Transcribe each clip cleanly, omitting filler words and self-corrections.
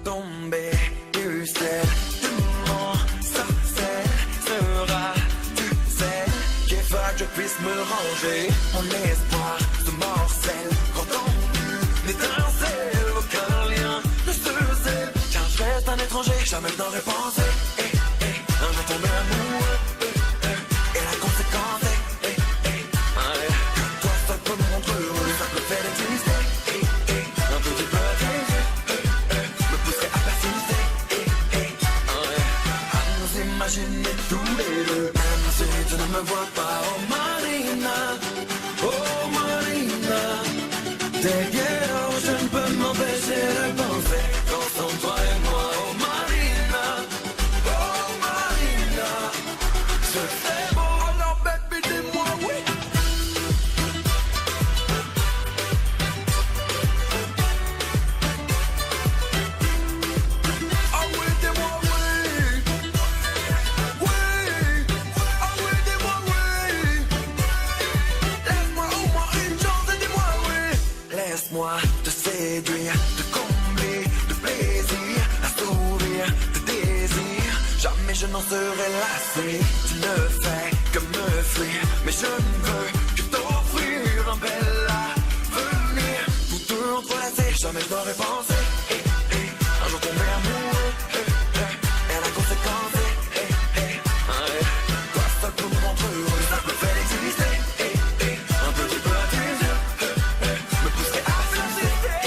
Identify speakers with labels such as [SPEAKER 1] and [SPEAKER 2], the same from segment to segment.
[SPEAKER 1] tomber du ciel. Comment ça sera, tu sais, qu'il va que je puisse me ranger. Mon espoir se morcelle quand on étincelle, aucun lien ne se scelle. Car je reste un étranger, jamais je n'aurais pensé. Un jour tomber amoureux, et la conséquence est que toi seul peux me rendre heureux. Le simple fait d'exister, un petit peu à tes yeux, me pousserait à persister, à nous imaginer tous les deux. Même si tu ne me vois pas, oh Marina, te quiero, je ne peux m'empêcher de penser qu'ensemble toi et moi, oh Marina, je fais beau. Alors baby, dis-moi oui. Ah oui, dis-moi oui. Oui. Ah oui, dis-moi oui. Laisse-moi au moins une chance et dis-moi oui. Laisse-moi te séduire, te combler de plaisir, assouvir tes désirs. Jamais je n'en serai lassé. Tu ne fais que me fuir, mais je ne veux que t'offrir un bel avenir. Pour te entrelacer, jamais je n'aurais pensé. Un jour tomber amoureux, et la conséquence est toi seul pour me rendre heureux. Ça me fait d'exister, un petit peu à tes yeux, me pousserait à persister,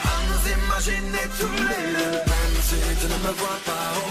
[SPEAKER 1] à nous imaginer tous les deux. Même si tu ne me vois pas, oh